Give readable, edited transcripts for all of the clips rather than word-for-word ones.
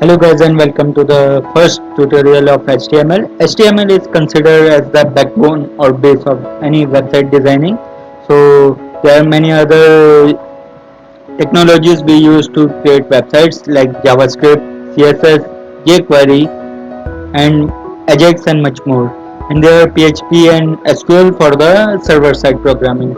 Hello guys and welcome to the first tutorial of HTML. HTML is considered as the backbone or base of any website designing. So there are many other technologies we use to create websites like JavaScript, CSS, jQuery and Ajax and much more. And there are PHP and SQL for the server side programming.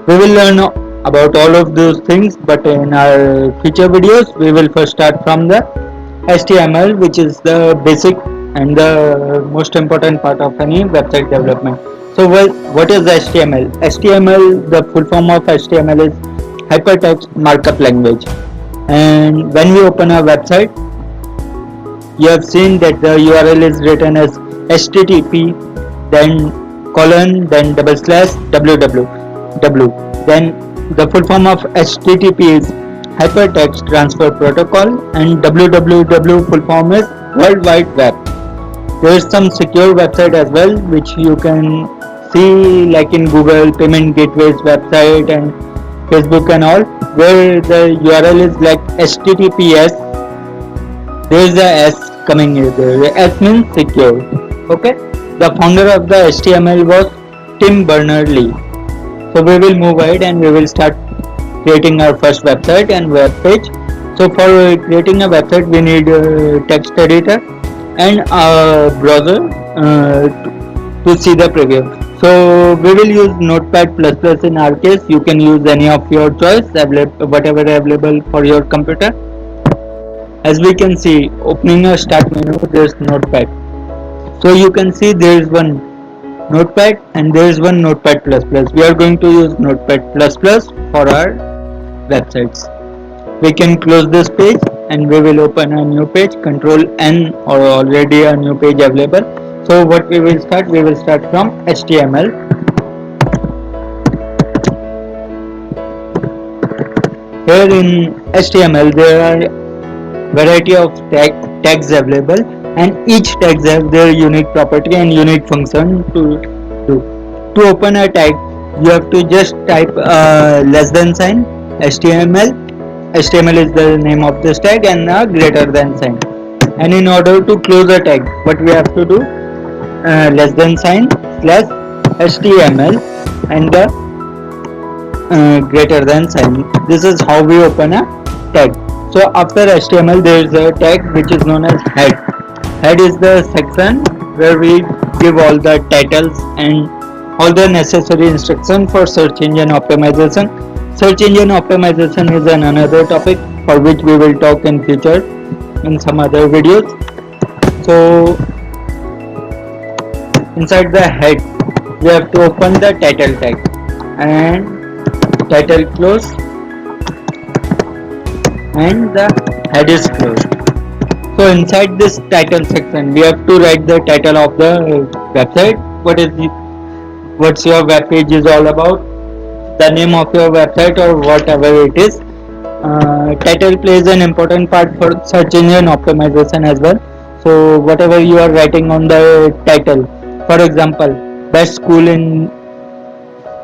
We will learn about all of those things, but in our future videos we will first start from the HTML, which is the basic and the most important part of any website development. So what is HTML? HTML, the full form of HTML is Hypertext Markup Language. And when we open a website, you have seen that the URL is written as http then colon then double slash www. Then the full form of http is Hypertext Transfer Protocol and www full form is World Wide Web. There is some secure website as well which you can see like in Google Payment Gateways website and Facebook and all, where the URL is like https. There is a S coming here. The S means secure. Okay. The founder of the HTML was Tim Berners-Lee. So we will move ahead and we will start creating our first website and web page. So for creating a website we need a text editor and a browser to see the preview. So we will use Notepad++ in our case. You can use any of your choice, whatever available for your computer. As we can see, opening a start menu, there is Notepad. So you can see there is one Notepad and there is one Notepad++. We are going to use Notepad++ for our websites. We can close this page and we will open a new page, Control N, or already a new page available. So what we will start from HTML. Here in HTML there are variety of tags available, and each tags have their unique property and unique function to do. To open a tag, you have to just type less than sign HTML. HTML is the name of this tag and a greater than sign. And in order to close a tag, what we have to do, less than sign slash HTML and the greater than sign. This is how we open a tag. So after HTML there is a tag which is known as head. Head is the section where we give all the titles and all the necessary instruction for search engine optimization. Search engine optimization is another topic for which we will talk in future in some other videos. So inside the head we have to open the title tag and title close and the head is closed. So inside this title section we have to write the title of the website. What's your web page is all about, the name of your website or whatever it is. Title plays an important part for search engine optimization as well. So whatever you are writing on the title, for example, best school in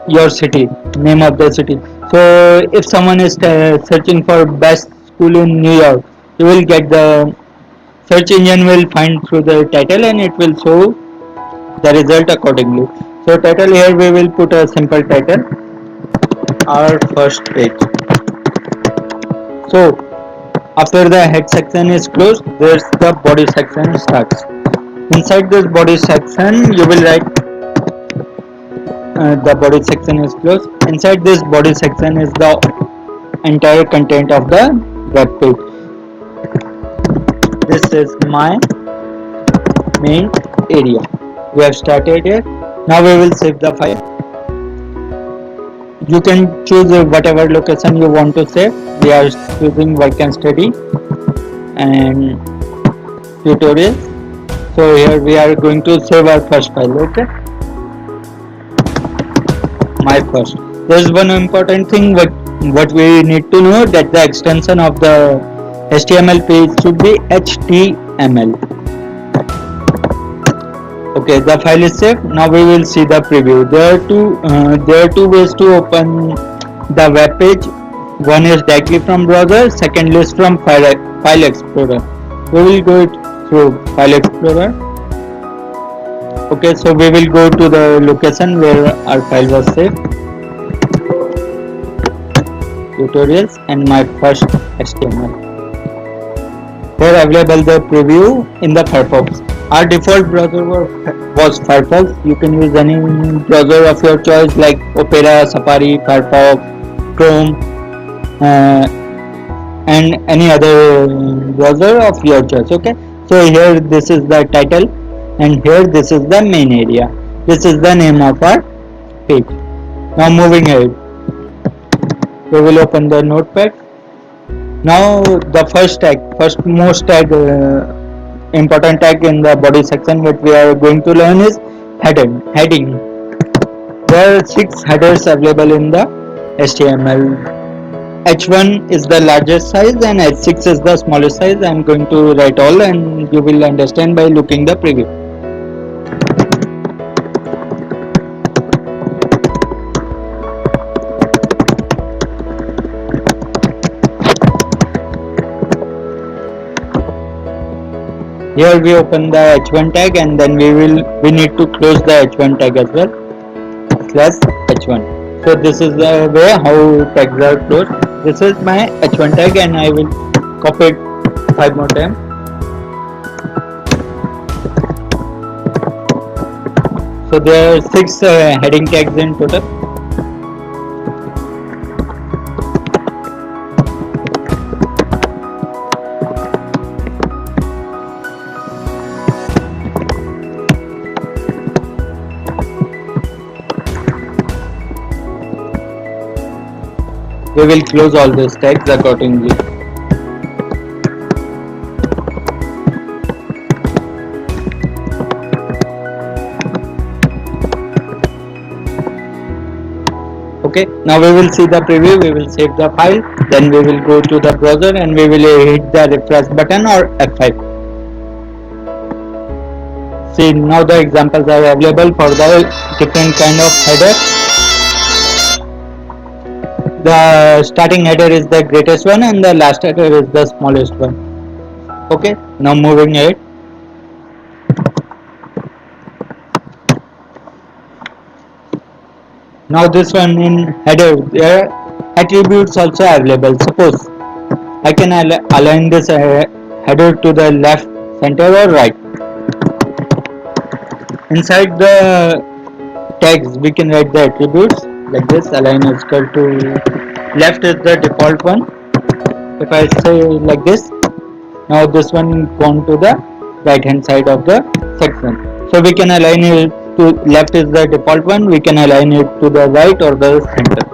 your city, name of the city. So if someone is searching for best school in New York, you will get the search engine will find through the title and it will show the result accordingly. So title, here we will put a simple title, our first page. So after the head section is closed, there's the body section starts. Inside this body section you will write the body section is closed. Inside this body section is the entire content of the web page. This is my main area. We have started here. Now we will save the file. You can choose whatever location you want to save. We are choosing work and study and tutorials. So here we are going to save our first file. Okay, my first. There is one important thing what we need to know, that the extension of the HTML page should be HTML. Okay, the file is saved. Now we will see the preview. There are two ways to open the web page. One is directly from browser, second is from File Explorer. We will go it through File Explorer. Okay, so we will go to the location where our file was saved, tutorials, and my first HTML. Here available the preview in the Firefox. Our default browser was Firefox. You can use any browser of your choice like Opera, Safari, Firefox, Chrome, and any other browser of your choice. Okay, so here this is the title, and here this is the main area. This is the name of our page. Now moving ahead, we will open the notepad. Now the first most important tag in the body section what we are going to learn is heading. There are 6 headers available in the HTML. H1 is the largest size and H6 is the smallest size. I am going to write all and you will understand by looking the preview. Here we open the H1 tag and then we need to close the H1 tag as well, /H1. So this is the way how tags are closed. This is my H1 tag and I will copy it 5 more times. So there are 6 heading tags in total. We will close all these tags accordingly. Okay, now we will see the preview, we will save the file, then we will go to the browser and we will hit the refresh button or F5. See, now the examples are available for the different kind of header. The starting header is the greatest one and the last header is the smallest one. Okay, now moving ahead. Now this one in header, there are attributes also available. Suppose I can align this header to the left, center or right. Inside the tags we can write the attributes like this. Align is equal to left is the default one. If I say like this, now this one gone to the right hand side of the section. So we can align it to left is the default one, we can align it to the right or the center.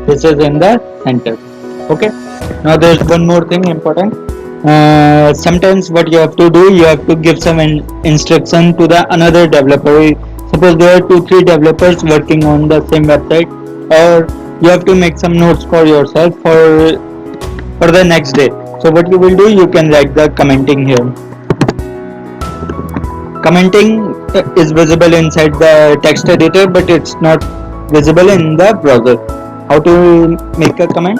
This is in the center. Okay, now there is one more thing important. Sometimes what you have to do, you have to give some instruction to the another developer. Suppose there are 2-3 developers working on the same website, or you have to make some notes for yourself for the next day. So what you will do, you can write the commenting here. Commenting is visible inside the text editor, but it's not visible in the browser. How to make a comment?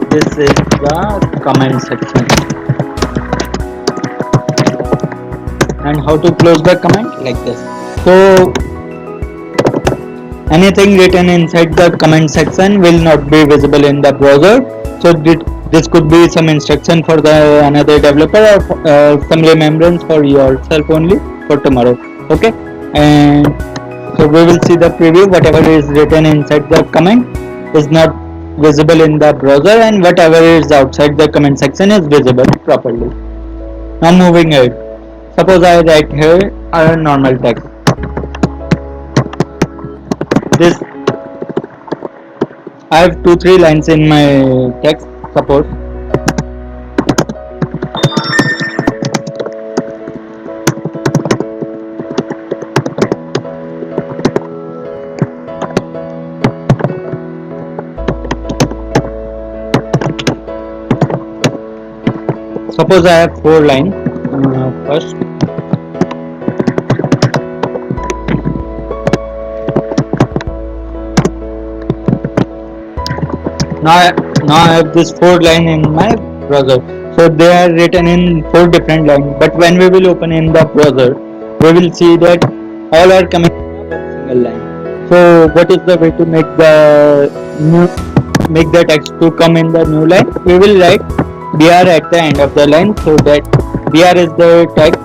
This is the comment section. And how to close the comment? Like this. So anything written inside the comment section will not be visible in the browser. So this could be some instruction for the another developer or some remembrance for yourself only for tomorrow. Okay, and so we will see the preview. Whatever is written inside the comment is not visible in the browser, and whatever is outside the comment section is visible properly. Now moving ahead. Suppose I write here a normal text. This I have 2-3 lines in my text. Suppose I have 4 lines. First, now I have this 4 line in my browser. So they are written in 4 different lines. But when we will open in the browser, we will see that all are coming in one single line. So what is the way to make the text to come in the new line? We will write br at the end of the line, so that br is the tag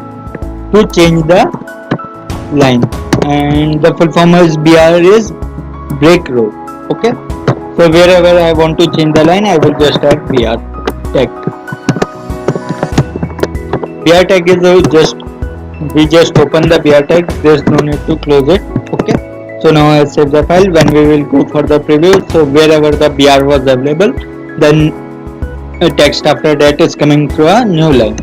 to change the line, and the full form is br is break row. Okay, so wherever I want to change the line, I will just add br tag. Br tag is just, we just open the br tag, there's no need to close it. Okay, so now I save the file. When we will go for the preview, so wherever the br was available, then text after that is coming through a new line.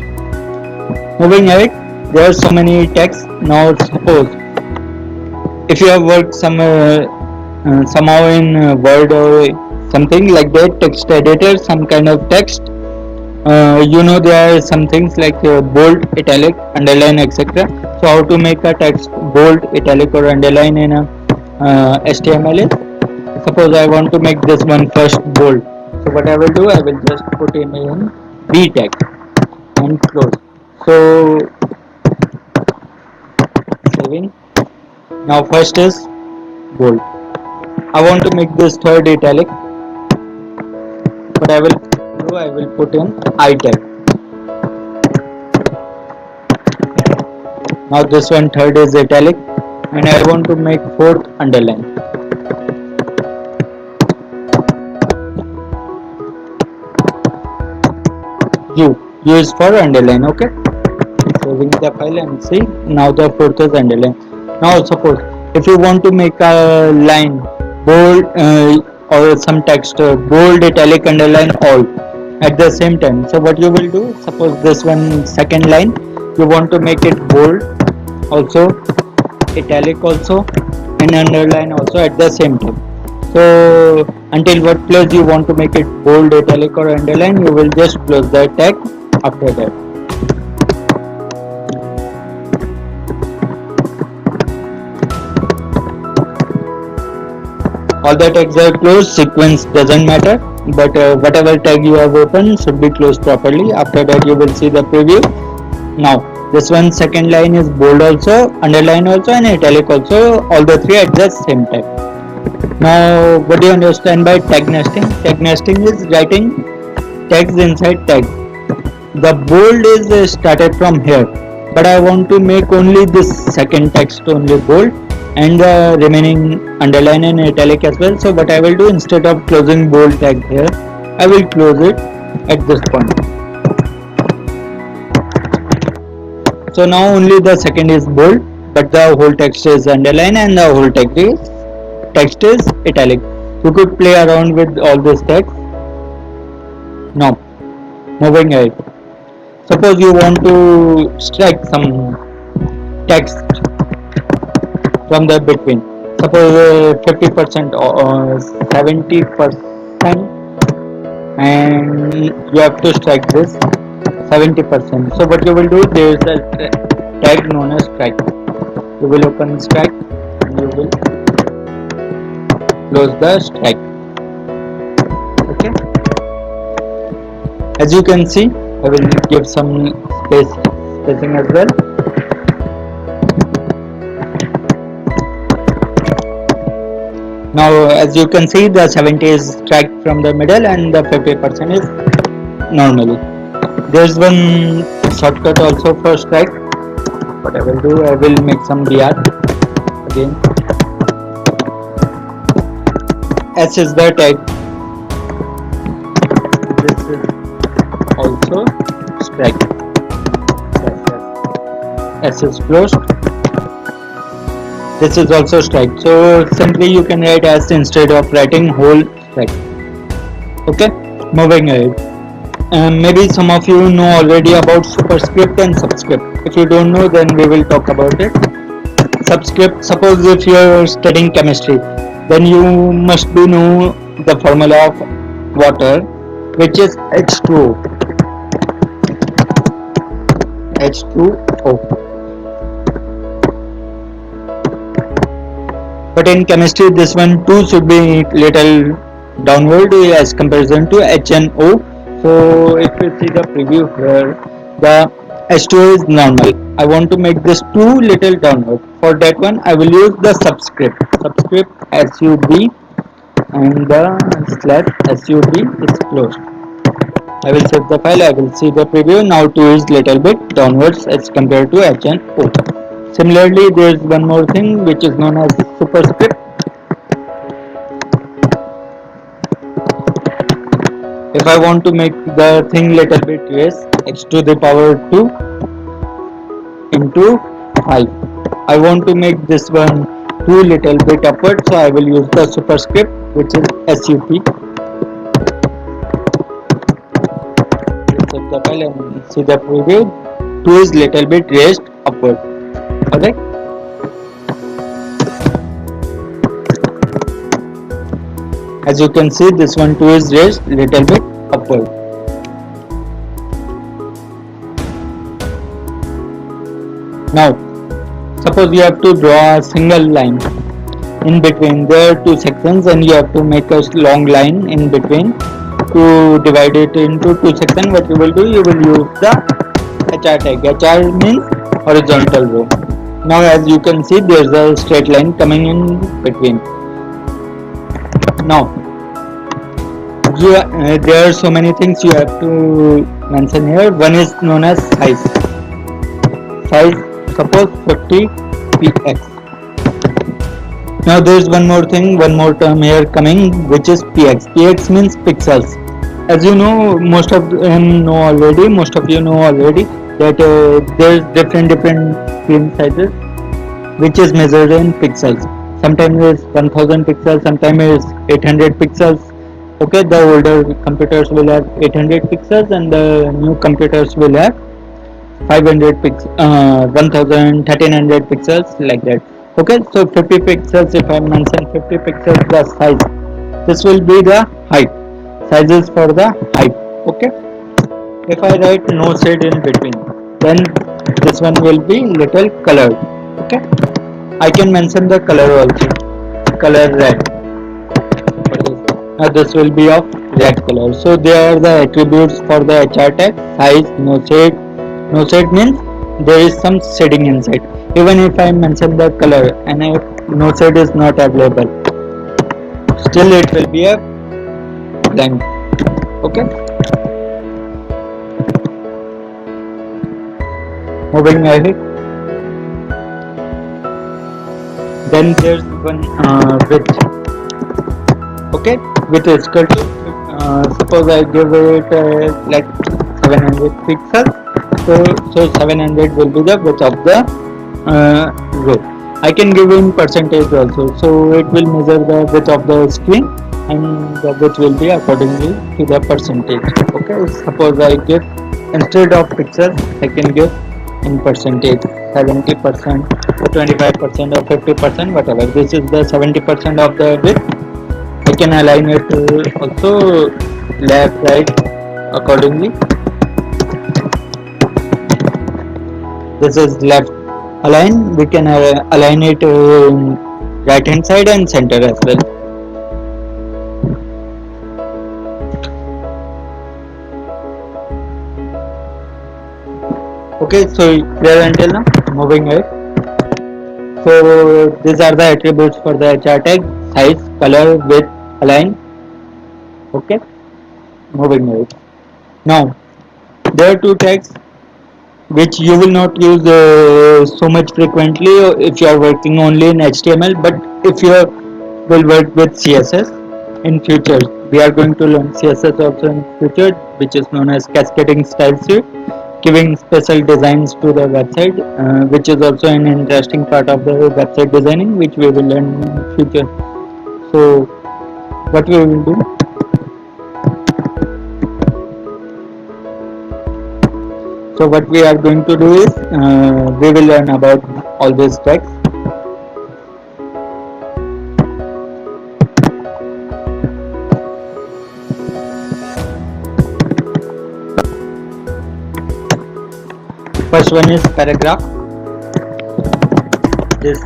Moving ahead, there are so many texts. Now suppose if you have worked somehow in Word or something like that, text editor, some kind of text, you know there are some things like bold, italic, underline, etc. So how to make a text bold, italic or underline in a HTML is, suppose I want to make this one first bold. So what I will do, I will just put in B tag and close. So saving. Now first is bold. I want to make this third italic. What I will do, I will put in I tag. Now this one third is italic, and I want to make fourth underline. U is for underline. Okay, saving the file and see, now the fourth is underline. Now suppose if you want to make a line bold or some text bold, italic, underline all at the same time, so what you will do, suppose this one second line you want to make it bold also, italic also, and underline also at the same time. So until what place you want to make it bold, italic or underline, you will just close the tag after that. All the tags are closed, sequence doesn't matter, but whatever tag you have opened should be closed properly. After that you will see the preview. Now this one second line is bold also, underline also, and italic also, all the three at the same time. Now what do you understand by tag nesting? Tag nesting is writing tags inside tags. The bold is started from here, but I want to make only this second text only bold, and the remaining underline and italic as well. So what I will do, instead of closing bold tag here, I will close it at this point. So now only the second is bold, but the whole text is underline and the whole text is italic. You could play around with all this text. Now moving ahead, suppose you want to strike some text from the between, suppose 50% or 70%, and you have to strike this 70%. So what you will do, there is a tag known as strike. You will open strike and you will close the strike. Okay, as you can see, I will give some spacing as well. Now as you can see, the 70 is strike from the middle and the 50% is normally. There is one shortcut also for strike. What I will do, I will make some BR again. S is the tag. This is also strike. S is closed. This is also strike. So simply you can write S instead of writing whole strike. Okay, moving ahead. Maybe some of you know already about superscript and subscript. If you don't know, then we will talk about it. Subscript, suppose if you are studying chemistry, then you must be know the formula of water, which is H2O. H2O. But in chemistry, this one too should be little downward as comparison to H and O. So if you see the preview here, the H2O is normal. I want to make this too little downward. For that one, I will use the subscript. Subscript SUB and the slash SUB is closed. I will save the file. I will see the preview. Now 2 is little bit downwards as compared to H and O. Similarly, there is one more thing which is known as superscript. If I want to make the thing little bit raised, x to the power 2 into 5. I want to make this one 2 little bit upward, so I will use the superscript which is SUP. Set the file and see the preview. 2 is little bit raised upward. Alright. As you can see, this one too is raised little bit upward. Now, suppose you have to draw a single line in between. There are two sections and you have to make a long line in between to divide it into two sections. What you will do, you will use the HR tag. HR means horizontal row. Now as you can see, there is a straight line coming in between. Now there are so many things you have to mention here. One is known as size. Suppose 50 px. Now there is one more thing, one more term here coming, which is px. Px means pixels. As you know, most of you know already that there is different screen sizes which is measured in pixels. Sometimes it's 1000 pixels, sometimes it's 800 pixels. Okay, the older computers will have 800 pixels and the new computers will have 500 pixels, 1000, 1300 pixels, like that. Okay, so 50 pixels, if I mention 50 pixels the size, this will be the height. Sizes for the height. Okay, if I write no shade in between, then this one will be little colored. Okay, I can mention the color also, color red. This will be of red color. So they are the attributes for the HR tag. Size, no shade. No shade means there is some shading inside. Even if I mention the color and if no shade is not available, still it will be a blank. Okay. Moving ahead. Then there's one width. Okay, width is equal to suppose I give it like 700 pixels. So 700 will be the width of the row. I can give in percentage also. So it will measure the width of the screen and the width will be accordingly to the percentage. Okay, suppose I give instead of pixels, I can give in percentage 70%, 25% or 50%, whatever. This is the 70% of the width. I can align it also left, right accordingly. This is left align. We can align it right hand side and center as well. Okay, so clear until now. Moving ahead. So these are the attributes for the HR tag: size, color, width, align. Okay, moving ahead. Now there are two tags which you will not use so much frequently if you are working only in HTML, but if you will work with CSS in future. We are going to learn CSS also in future, which is known as cascading style sheet, giving special designs to the website, which is also an interesting part of the website designing, which we will learn in future. So what we will do, so what we are going to do is we will learn about all these tags. First one is paragraph. This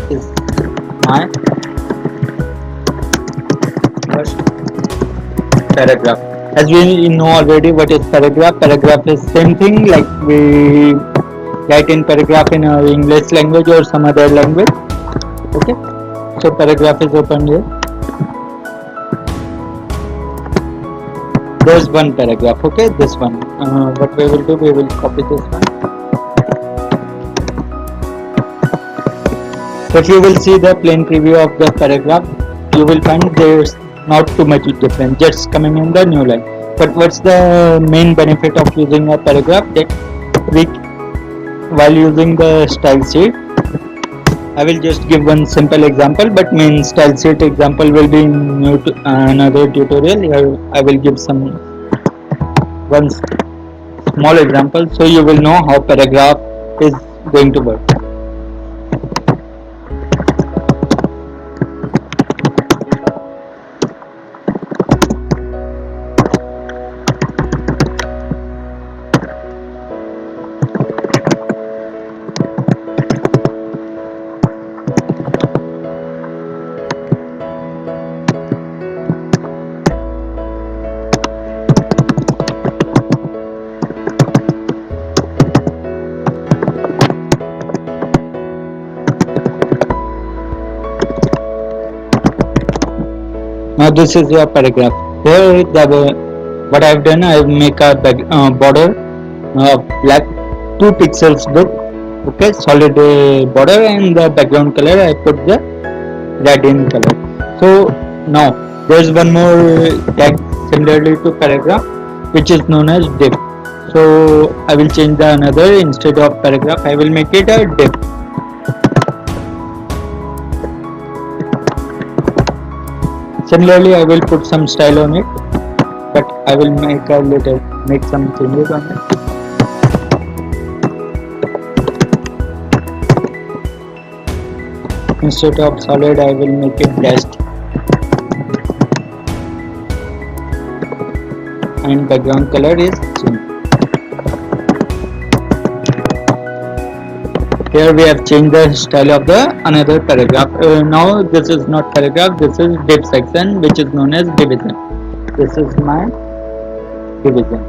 is my paragraph. As we know already what is paragraph. Paragraph is same thing like we write in paragraph in our English language or some other language. Okay, so paragraph is open here. There's one paragraph. Okay, this one. What we will do, we will copy this one. If you will see the plain preview of the paragraph, you will find there's not too much difference, just coming in the new line. But what's the main benefit of using a paragraph? That we, while using the style sheet, I will just give one simple example, but main style sheet example will be in another tutorial. Here I will give one small example, so you will know how paragraph is going to work. Now this is your paragraph. Here what I have done, I make a border black 2 pixels width. Okay, solid border, and the background color I put the red in color. So now there's one more tag similarly to paragraph, which is known as div. So I will change the another, instead of paragraph I will make it a div. Similarly, I will put some style on it, but I will make some changes on it. Instead of solid, I will make it dashed, and background color is changed. Here we have changed the style of the another paragraph. Now this is not paragraph, this is div section, which is known as division. This is my division.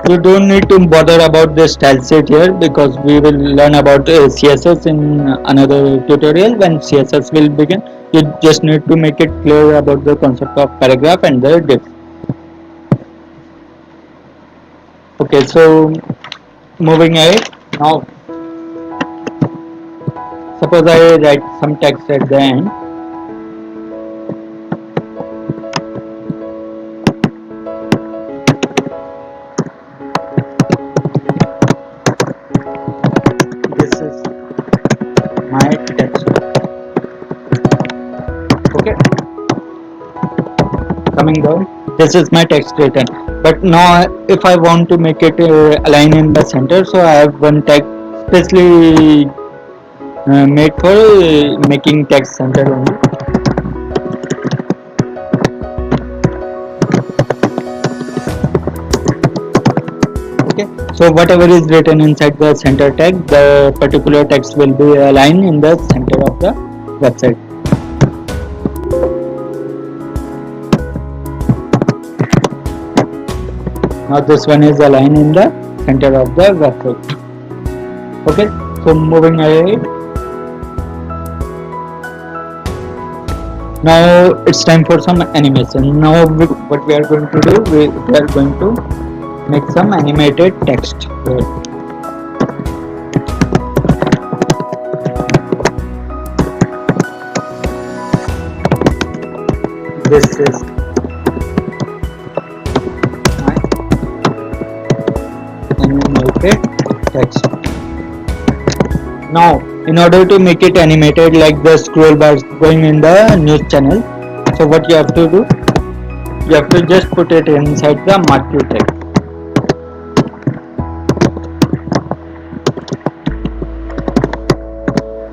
You don't need to bother about the style sheet here, because we will learn about CSS in another tutorial when CSS will begin. You just need to make it clear about the concept of paragraph and the div. Okay, so moving ahead, now suppose I write some text at the end. This is my text. Okay, coming down, this is my text written. But now if I want to make it align in the center, so I have one tag specially made for making text center only. Okay, so whatever is written inside the center tag, the particular text will be aligned in the center of the website. Now this one is aligned in the center of the website. Okay, so moving ahead. Now it's time for some animation. Now what we are going to do, we are going to make some animated text here. This is animated text. Now in order to make it animated like the scroll bars going in the news channel, so what you have to do, you have to just put it inside the marquee tag.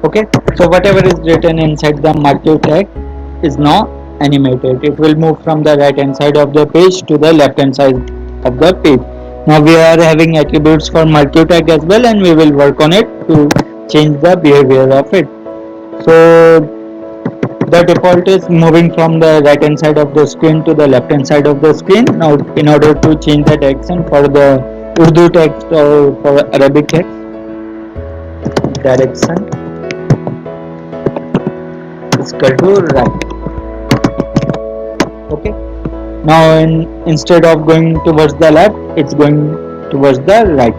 Okay, so whatever is written inside the marquee tag is now animated. It will move from the right hand side of the page to the left hand side of the page. Now we are having attributes for marquee tag as well, and we will work on it to change the behavior of it. So the default is moving from the right hand side of the screen to the left hand side of the screen. Now in order to change the direction for the Urdu text or for Arabic text, direction is equal to right. Okay, now instead of going towards the left, it's going towards the right.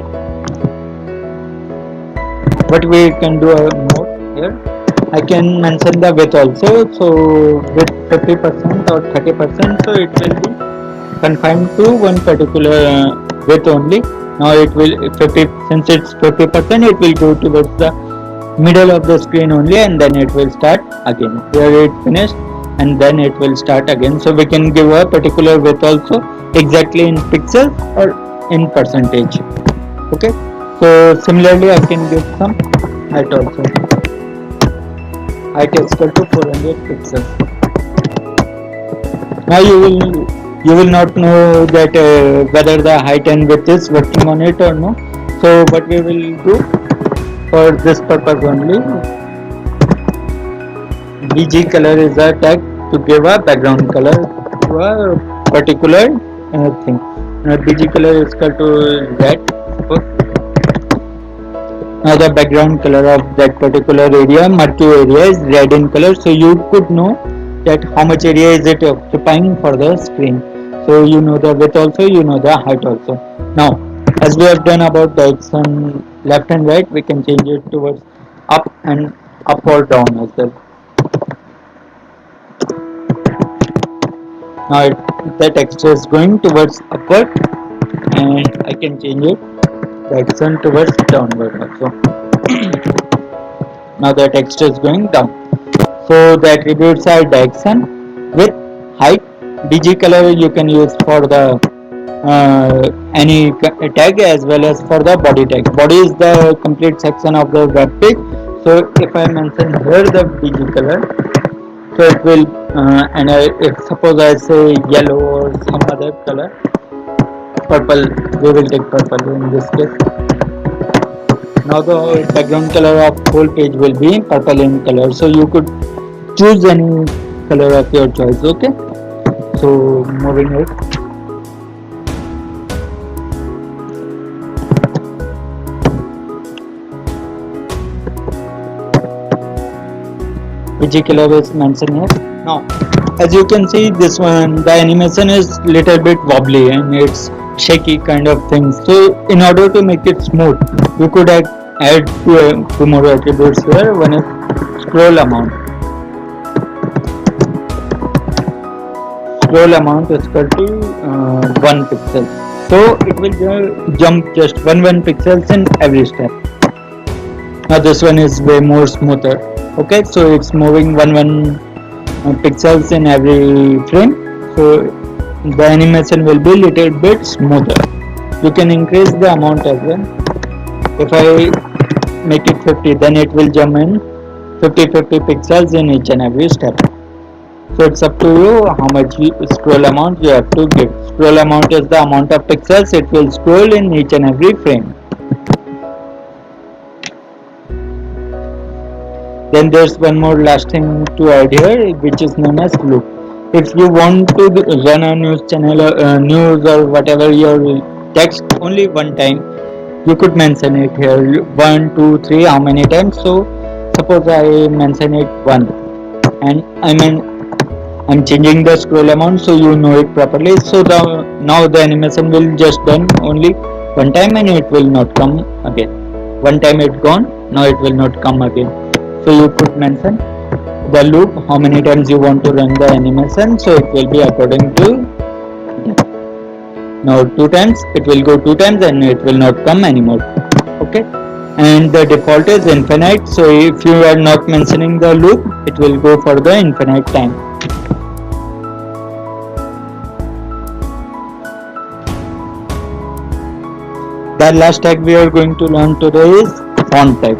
What we can do more here, I can mention the width also. So with 50% or 30%, so it will be confined to one particular width only. Now it will 50, since it's 50%, it will go towards the middle of the screen only, and then it will start again. Here it finished, and then it will start again. So we can give a particular width also exactly in pixels or in percentage. Okay. So similarly, I can give some height also. Height is equal to 400 pixels. Now you will not know that whether the height and width is working on it or no. So what we will do for this purpose only, BG color is a tag to give a background color to a particular thing. Now BG color is equal to red. Now the background color of that particular area, murky area, is red in color, so you could know that how much area is it occupying for the screen. So you know the width also, you know the height also. Now as we have done about direction left and right, we can change it towards up or down as well. Now the text is going towards upward, and I can change it direction towards downward also. Now the text is going down. So the attributes are direction, width, height. BG color you can use for the any tag as well as for the body tag. Body is the complete section of the web page. So if I mention here the BG color, so it will and if suppose I say yellow or some other color, purple, we will take purple in this case. Now the background color of whole page will be purple in color, so you could choose any color of your choice. Okay, so moving it. Which color is mentioned here. Now as you can see, this one, the animation is little bit wobbly and it's shaky kind of thing. So in order to make it smooth, you could add two more attributes here. One is scroll amount. Scroll amount is equal to 1 pixel. So it will jump just one pixels in every step. Now this one is way more smoother. Okay, so it's moving one pixels in every frame, so the animation will be little bit smoother. You can increase the amount as well. If I make it 50, then it will jump in 50 pixels in each and every step. So it's up to you how much scroll amount you have to give. Scroll amount is the amount of pixels it will scroll in each and every frame. Then there's one more last thing to add here, which is known as loop. If you want to run a news channel or news or whatever your text only one time, you could mention it here 1, 2, 3, how many times. So suppose I mention it 1, and I'm changing the scroll amount so you know it properly. So now the animation will just done only one time and it will not come again. One time it gone, now it will not come again. So you could mention the loop, how many times you want to run the animation, so it will be according to that. Now 2 times, it will go 2 times and it will not come anymore. Okay, and the default is infinite, so if you are not mentioning the loop, it will go for the infinite time. The last tag we are going to learn today is font tag.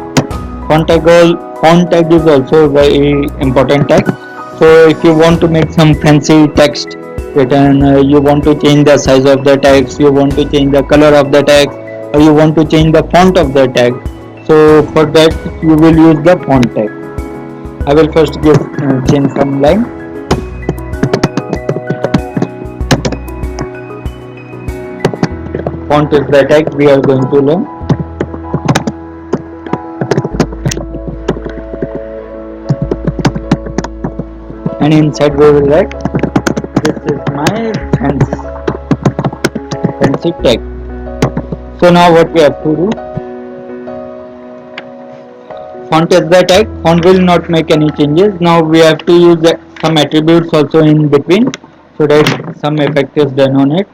Font tag is also a very important tag. So if you want to make some fancy text written, you want to change the size of the text, you want to change the color of the text, or you want to change the font of the tag, so for that you will use the font tag. I will first give change some line. Font is the tag we are going to learn. And inside we will write, this is my fancy tag. So now what we have to do, font is the tag, font will not make any changes. Now we have to use some attributes also in between, so that some effect is done on it.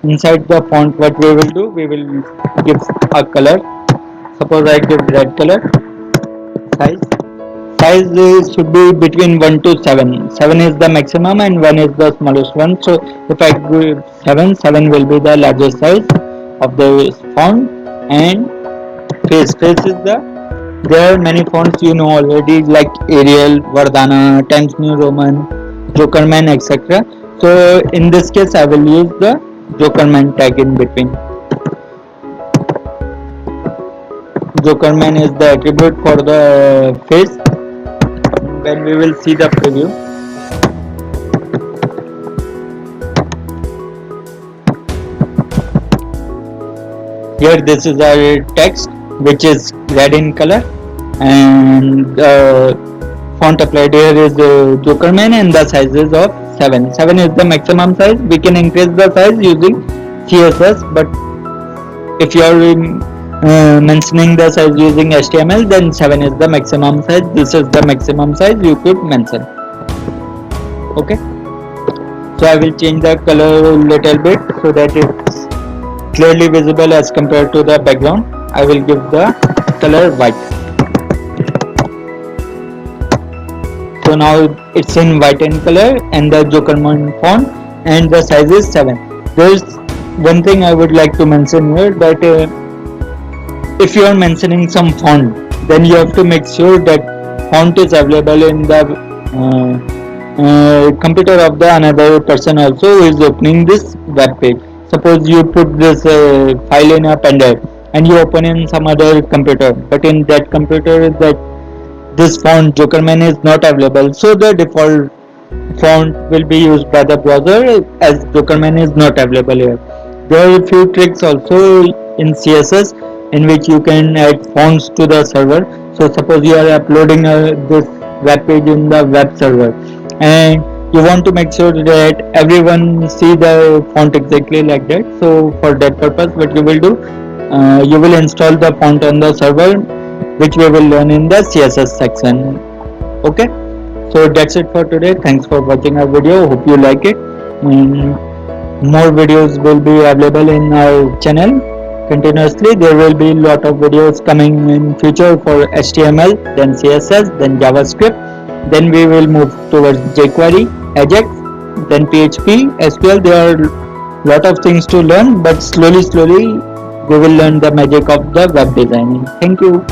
Inside the font, what we will do, we will give a color. Suppose I give red color. Size should be between 1 to 7. 7 is the maximum and 1 is the smallest one. So if I give 7 will be the largest size of the font. And face is there are many fonts you know already, like Arial, Vardhana, Times New Roman, Jokerman, etc. So in this case I will use the Jokerman tag in between. Jokerman is the attribute for the face. When we will see the preview, here this is our text, which is red in color, and the font applied here is Jokerman, and the size is of 7. 7 is the maximum size. We can increase the size using CSS, but if you are mentioning the size using HTML, then 7 is the maximum size. This is the maximum size you could mention. Okay, so I will change the color a little bit so that it's clearly visible as compared to the background. I will give the color white. So now it's in white in color and the Jokerman font, and the size is 7. There is one thing I would like to mention here, that if you are mentioning some font, then you have to make sure that font is available in the computer of the another person also who is opening this web page. Suppose you put this file in a pen drive and you open in some other computer, but in that computer that this font Jokerman is not available, so the default font will be used by the browser as Jokerman is not available here. There are a few tricks also in CSS in which you can add fonts to the server. So suppose you are uploading this web page in the web server and you want to make sure that everyone see the font exactly like that. So for that purpose, what you will do, you will install the font on the server, which we will learn in the CSS section. Okay, so that's it for today. Thanks for watching our video. Hope you like it. More videos will be available in our channel continuously. There will be a lot of videos coming in future for HTML, then CSS, then JavaScript. Then we will move towards jQuery, Ajax, then PHP, SQL. There are a lot of things to learn, but slowly we will learn the magic of the web designing. Thank you.